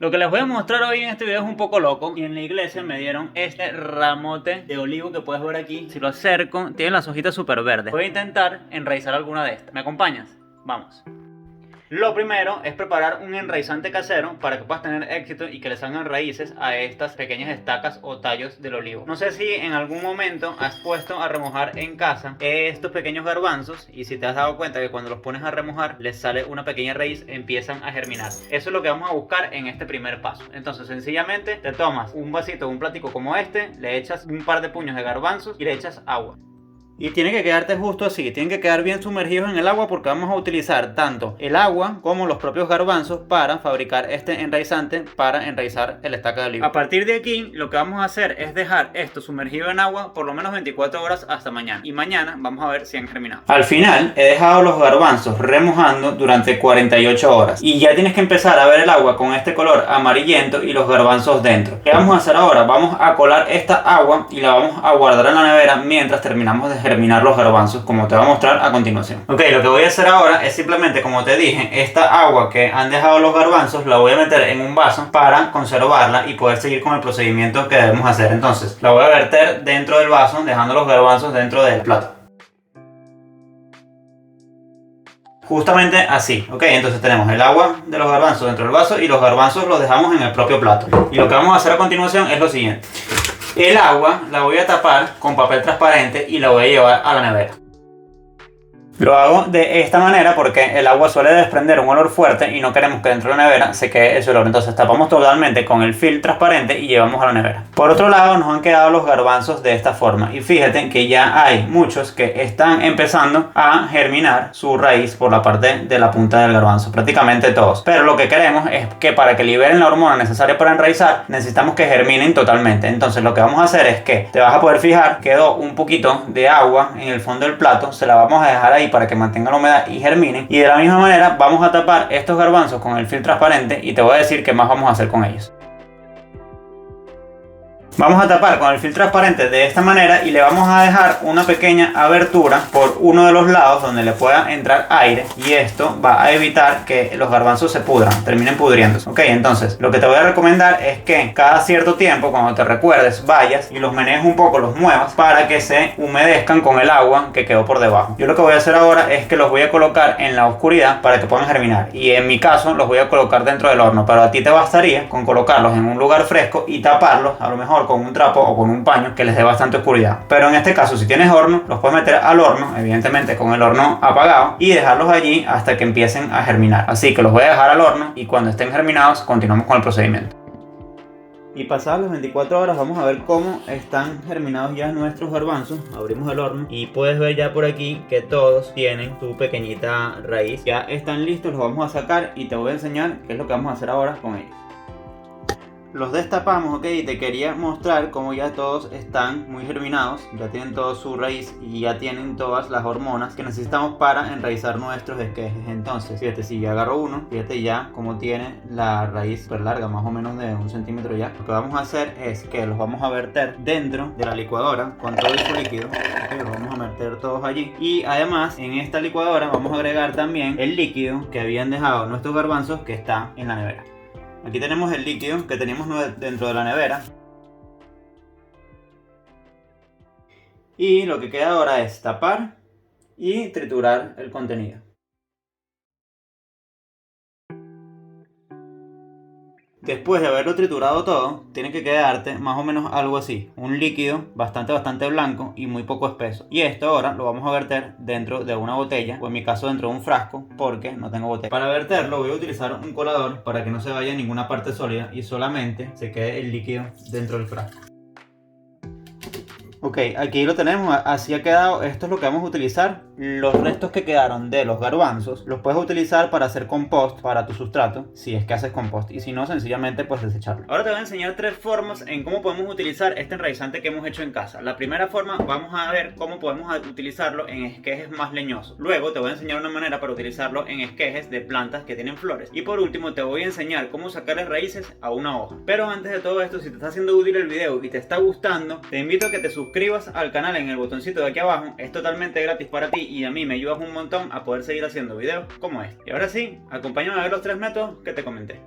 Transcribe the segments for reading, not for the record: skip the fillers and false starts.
Lo que les voy a mostrar hoy en este video es un poco loco. Y en la iglesia me dieron este ramote de olivo que puedes ver aquí. Si lo acerco, tiene las hojitas súper verdes. Voy a intentar enraizar alguna de estas. ¿Me acompañas? Vamos. Lo primero es preparar un enraizante casero para que puedas tener éxito y que le salgan raíces a estas pequeñas estacas o tallos del olivo. No sé si en algún momento has puesto a remojar en casa estos pequeños garbanzos y si te has dado cuenta que cuando los pones a remojar les sale una pequeña raíz, empiezan a germinar. Eso es lo que vamos a buscar en este primer paso. Entonces sencillamente te tomas un vasito o un platico como este, le echas un par de puños de garbanzos y le echas agua. Y tiene que quedarte justo así, tienen que quedar bien sumergidos en el agua porque vamos a utilizar tanto el agua como los propios garbanzos para fabricar este enraizante para enraizar el estaca de olivo. A partir de aquí lo que vamos a hacer es dejar esto sumergido en agua por lo menos 24 horas hasta mañana. Y mañana vamos a ver si han germinado. Al final he dejado los garbanzos remojando durante 48 horas. Y ya tienes que empezar a ver el agua con este color amarillento y los garbanzos dentro. ¿Qué vamos a hacer ahora? Vamos a colar esta agua y la vamos a guardar en la nevera mientras terminamos de germinar los garbanzos, como te voy a mostrar a continuación. Ok, lo que voy a hacer ahora es simplemente, como te dije, esta agua que han dejado los garbanzos la voy a meter en un vaso para conservarla y poder seguir con el procedimiento que debemos hacer. Entonces la voy a verter dentro del vaso, dejando los garbanzos dentro del plato. Justamente así, ok, entonces tenemos el agua de los garbanzos dentro del vaso y los garbanzos los dejamos en el propio plato. Y lo que vamos a hacer a continuación es lo siguiente. El agua la voy a tapar con papel transparente y la voy a llevar a la nevera. Lo hago de esta manera porque el agua suele desprender un olor fuerte y no queremos que dentro de la nevera se quede ese olor. Entonces tapamos totalmente con el film transparente y llevamos a la nevera. Por otro lado, nos han quedado los garbanzos de esta forma. Y fíjate que ya hay muchos que están empezando a germinar su raíz por la parte de la punta del garbanzo. Prácticamente todos. Pero lo que queremos es que para que liberen la hormona necesaria para enraizar, necesitamos que germinen totalmente. Entonces lo que vamos a hacer es que te vas a poder fijar, quedó un poquito de agua en el fondo del plato. Se la vamos a dejar ahí para que mantenga la humedad y germinen, y de la misma manera vamos a tapar estos garbanzos con el film transparente y te voy a decir qué más vamos a hacer con ellos. Vamos a tapar con el film transparente de esta manera y le vamos a dejar una pequeña abertura por uno de los lados donde le pueda entrar aire, y esto va a evitar que los garbanzos se pudran, terminen pudriéndose. Ok, entonces lo que te voy a recomendar es que cada cierto tiempo, cuando te recuerdes, vayas y los menees un poco, los muevas para que se humedezcan con el agua que quedó por debajo. Yo lo que voy a hacer ahora es que los voy a colocar en la oscuridad para que puedan germinar, y en mi caso los voy a colocar dentro del horno, pero a ti te bastaría con colocarlos en un lugar fresco y taparlos, a lo mejor con un trapo o con un paño que les dé bastante oscuridad. Pero en este caso, si tienes horno, los puedes meter al horno, evidentemente con el horno apagado, y dejarlos allí hasta que empiecen a germinar. Así que los voy a dejar al horno y cuando estén germinados continuamos con el procedimiento. Y pasadas las 24 horas vamos a ver cómo están germinados ya nuestros garbanzos. Abrimos el horno y puedes ver ya por aquí que todos tienen su pequeñita raíz. Ya están listos, los vamos a sacar y te voy a enseñar qué es lo que vamos a hacer ahora con ellos. Los destapamos, ok, y te quería mostrar cómo ya todos están muy germinados, ya tienen toda su raíz y ya tienen todas las hormonas que necesitamos para enraizar nuestros esquejes. Entonces, fíjate, si ya agarro uno, fíjate ya cómo tiene la raíz súper larga, más o menos de 1 centímetro ya. Lo que vamos a hacer es que los vamos a verter dentro de la licuadora con todo su líquido, okay, los vamos a meter todos allí. Y además, en esta licuadora vamos a agregar también el líquido que habían dejado nuestros garbanzos que está en la nevera. Aquí tenemos el líquido que teníamos dentro de la nevera. Y lo que queda ahora es tapar y triturar el contenido. Después de haberlo triturado todo, tiene que quedarte más o menos algo así, un líquido bastante blanco y muy poco espeso. Y esto ahora lo vamos a verter dentro de una botella, o en mi caso dentro de un frasco, porque no tengo botella. Para verterlo voy a utilizar un colador para que no se vaya ninguna parte sólida y solamente se quede el líquido dentro del frasco. Ok, aquí lo tenemos, así ha quedado. Esto es lo que vamos a utilizar. Los restos que quedaron de los garbanzos los puedes utilizar para hacer compost para tu sustrato, si es que haces compost, y si no, sencillamente pues desecharlo. Ahora te voy a enseñar 3 formas en cómo podemos utilizar este enraizante que hemos hecho en casa. La primera forma, vamos a ver cómo podemos utilizarlo en esquejes más leñosos. Luego te voy a enseñar una manera para utilizarlo en esquejes de plantas que tienen flores. Y por último te voy a enseñar cómo sacarle raíces a una hoja. Pero antes de todo esto, si te está haciendo útil el video y te está gustando, te invito a que te suscribas al canal en el botoncito de aquí abajo. Es totalmente gratis para ti y a mí me ayudas un montón a poder seguir haciendo videos como este. Y ahora sí, acompáñame a ver los 3 métodos que te comenté.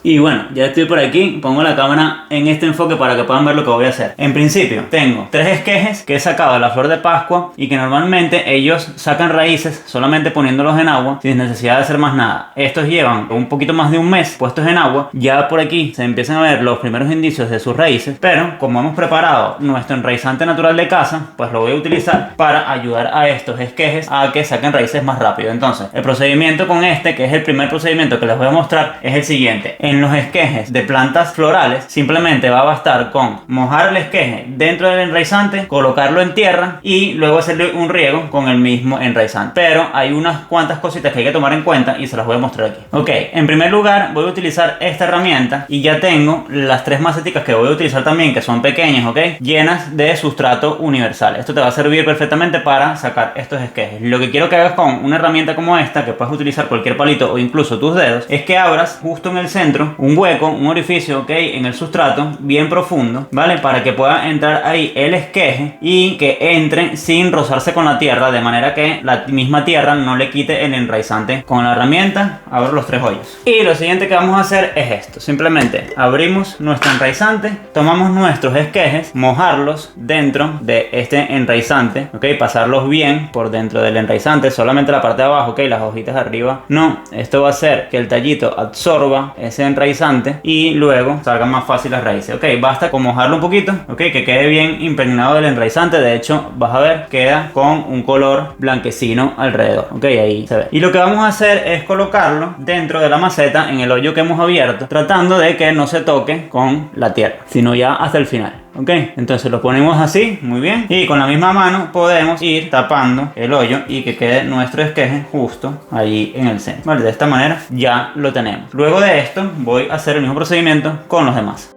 Y bueno, ya estoy por aquí, pongo la cámara en este enfoque para que puedan ver lo que voy a hacer. En principio, tengo 3 esquejes que he sacado de la flor de Pascua y que normalmente ellos sacan raíces solamente poniéndolos en agua sin necesidad de hacer más nada. Estos llevan un poquito más de un mes puestos en agua, ya por aquí se empiezan a ver los primeros indicios de sus raíces, pero como hemos preparado nuestro enraizante natural de casa, pues lo voy a utilizar para ayudar a estos esquejes a que saquen raíces más rápido. Entonces, el procedimiento con este, que es el primer procedimiento que les voy a mostrar, es el siguiente. En los esquejes de plantas florales simplemente va a bastar con mojar el esqueje dentro del enraizante, colocarlo en tierra y luego hacerle un riego con el mismo enraizante. Pero hay unas cuantas cositas que hay que tomar en cuenta y se las voy a mostrar aquí. Ok, en primer lugar voy a utilizar esta herramienta y ya tengo las 3 maceticas que voy a utilizar también, que son pequeñas, ok, llenas de sustrato universal. Esto te va a servir perfectamente para sacar estos esquejes. Lo que quiero que hagas con una herramienta como esta, que puedes utilizar cualquier palito o incluso tus dedos, es que abras justo en el centro un hueco, un orificio, ok, en el sustrato bien profundo, ¿vale? Para que pueda entrar ahí el esqueje y que entre sin rozarse con la tierra, de manera que la misma tierra no le quite el enraizante. Con la herramienta abro los 3 hoyos. Y lo siguiente que vamos a hacer es esto. Simplemente abrimos nuestro enraizante, tomamos nuestros esquejes, mojarlos dentro de este enraizante, ok, pasarlos bien por dentro del enraizante, solamente la parte de abajo, ok, las hojitas de arriba no. Esto va a hacer que el tallito absorba ese enraizante y luego salgan más fácil las raíces. Ok, basta con mojarlo un poquito, ok, que quede bien impregnado del enraizante. De hecho, vas a ver, queda con un color blanquecino alrededor, ok, ahí se ve. Y lo que vamos a hacer es colocarlo dentro de la maceta en el hoyo que hemos abierto, tratando de que no se toque con la tierra, sino ya hasta el final. Ok, entonces lo ponemos así, muy bien, y con la misma mano podemos ir tapando el hoyo y que quede nuestro esqueje justo ahí en el centro. Vale, de esta manera ya lo tenemos. Luego de esto voy a hacer el mismo procedimiento con los demás.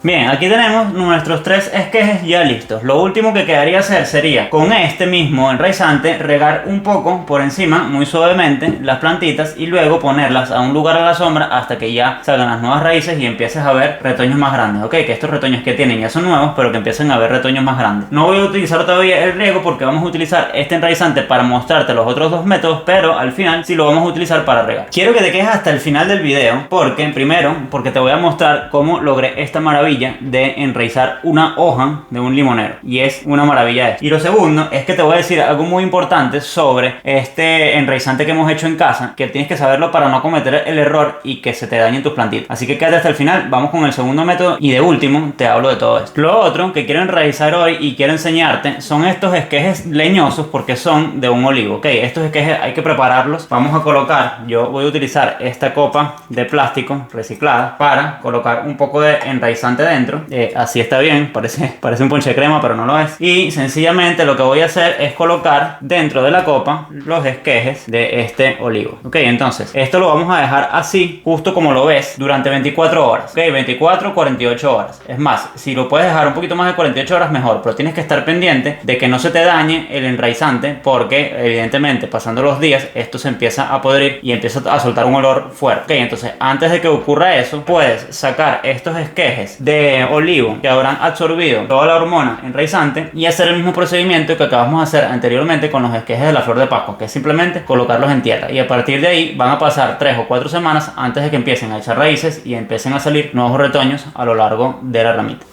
Bien, aquí tenemos nuestros 3 esquejes ya listos. Lo último que quedaría hacer sería, con este mismo enraizante, regar un poco por encima, muy suavemente, las plantitas y luego ponerlas a un lugar a la sombra hasta que ya salgan las nuevas raíces y empieces a ver retoños más grandes. Ok, que estos retoños que tienen ya son nuevos, pero que empiecen a ver retoños más grandes. No voy a utilizar todavía el riego porque vamos a utilizar este enraizante para mostrarte los otros 2 métodos, pero al final sí lo vamos a utilizar para regar. Quiero que te quedes hasta el final del video porque, primero, porque te voy a mostrar cómo logré esta maravilla de enraizar una hoja de un limonero, y es una maravilla esto. Y lo segundo es que te voy a decir algo muy importante sobre este enraizante que hemos hecho en casa, que tienes que saberlo para no cometer el error y que se te dañen tus plantitas. Así que quédate hasta el final, vamos con el segundo método y de último te hablo de todo esto. Lo otro que quiero enraizar hoy y quiero enseñarte son estos esquejes leñosos, porque son de un olivo. Ok, estos esquejes hay que prepararlos. Vamos a colocar, yo voy a utilizar esta copa de plástico reciclada para colocar un poco de enraizante dentro. Así está bien, parece un ponche de crema, pero no lo es. Y sencillamente lo que voy a hacer es colocar dentro de la copa los esquejes de este olivo. Ok, entonces esto lo vamos a dejar así, justo como lo ves, durante 24 horas. Ok, 24, 48 horas. Es más, si lo puedes dejar un poquito más de 48 horas, mejor, pero tienes que estar pendiente de que no se te dañe el enraizante, porque evidentemente pasando los días esto se empieza a podrir y empieza a soltar un olor fuerte. Ok, entonces antes de que ocurra eso, puedes sacar estos esquejes de olivo que habrán absorbido toda la hormona enraizante y hacer el mismo procedimiento que acabamos de hacer anteriormente con los esquejes de la flor de Pascua, que es simplemente colocarlos en tierra, y a partir de ahí van a pasar 3 o 4 semanas antes de que empiecen a echar raíces y empiecen a salir nuevos retoños a lo largo de la ramita.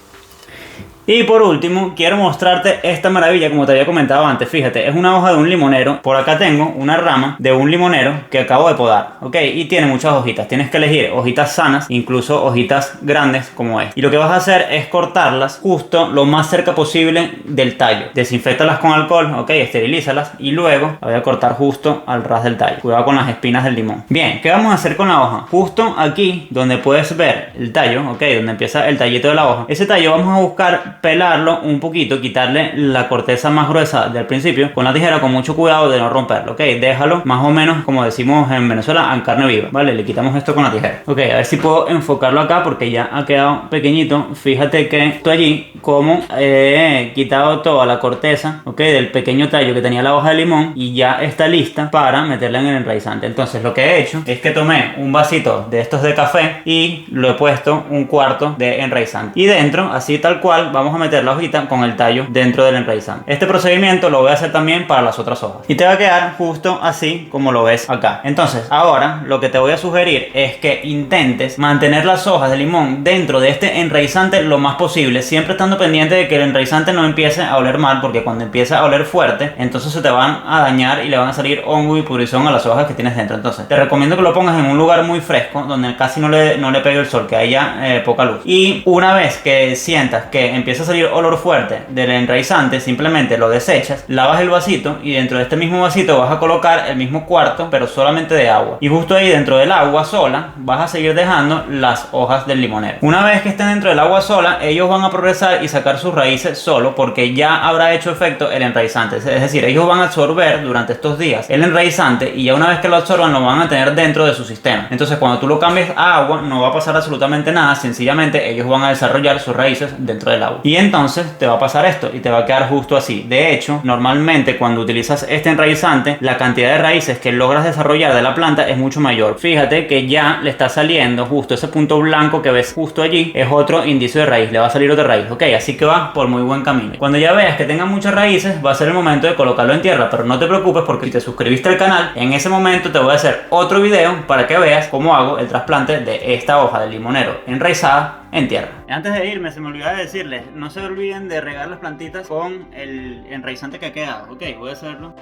Y por último, quiero mostrarte esta maravilla, como te había comentado antes. Fíjate, es una hoja de un limonero. Por acá tengo una rama de un limonero que acabo de podar, ¿ok? Y tiene muchas hojitas. Tienes que elegir hojitas sanas, incluso hojitas grandes como esta. Y lo que vas a hacer es cortarlas justo lo más cerca posible del tallo. Desinféctalas con alcohol, ¿ok? Esterilízalas y luego la voy a cortar justo al ras del tallo. Cuidado con las espinas del limón. Bien, ¿qué vamos a hacer con la hoja? Justo aquí donde puedes ver el tallo, ¿ok? Donde empieza el tallito de la hoja. Ese tallo vamos a buscar pelarlo un poquito, quitarle la corteza más gruesa del principio con la tijera, con mucho cuidado de no romperlo, ok. Déjalo más o menos como decimos en Venezuela, en carne viva, vale. Le quitamos esto con la tijera, ok. A ver si puedo enfocarlo acá porque ya ha quedado pequeñito. Fíjate que esto allí, como he quitado toda la corteza, ok, del pequeño tallo que tenía la hoja de limón, y ya está lista para meterla en el enraizante. Entonces lo que he hecho es que tomé un vasito de estos de café y lo he puesto un cuarto de enraizante, y dentro, así tal cual, vamos vamos a meter la hojita con el tallo dentro del enraizante. Este procedimiento lo voy a hacer también para las otras hojas y te va a quedar justo así como lo ves acá. Entonces ahora lo que te voy a sugerir es que intentes mantener las hojas de limón dentro de este enraizante lo más posible, siempre estando pendiente de que el enraizante no empiece a oler mal, porque cuando empieza a oler fuerte entonces se te van a dañar y le van a salir hongo y pudrizón a las hojas que tienes dentro. Entonces te recomiendo que lo pongas en un lugar muy fresco donde casi no le pegue el sol, que haya poca luz. Y una vez que sientas que empieza a salir olor fuerte del enraizante, simplemente lo desechas, lavas el vasito y dentro de este mismo vasito vas a colocar el mismo cuarto pero solamente de agua, y justo ahí dentro del agua sola vas a seguir dejando las hojas del limonero. Una vez que estén dentro del agua sola, ellos van a progresar y sacar sus raíces solo, porque ya habrá hecho efecto el enraizante. Es decir, ellos van a absorber durante estos días el enraizante y ya una vez que lo absorban lo van a tener dentro de su sistema. Entonces cuando tú lo cambies a agua no va a pasar absolutamente nada, sencillamente ellos van a desarrollar sus raíces dentro del agua. Y entonces te va a pasar esto y te va a quedar justo así. De hecho, normalmente cuando utilizas este enraizante, la cantidad de raíces que logras desarrollar de la planta es mucho mayor. Fíjate que ya le está saliendo justo ese punto blanco que ves justo allí, es otro indicio de raíz, le va a salir otra raíz, ok, así que va por muy buen camino. Cuando ya veas que tengan muchas raíces, va a ser el momento de colocarlo en tierra, pero no te preocupes porque si te suscribiste al canal, en ese momento te voy a hacer otro video para que veas cómo hago el trasplante de esta hoja de limonero enraizada en tierra. Antes de irme, se me olvidaba decirles, no se olviden de regar las plantitas con el enraizante que ha quedado, ok, voy a hacerlo.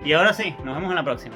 Y ahora sí, nos vemos en la próxima.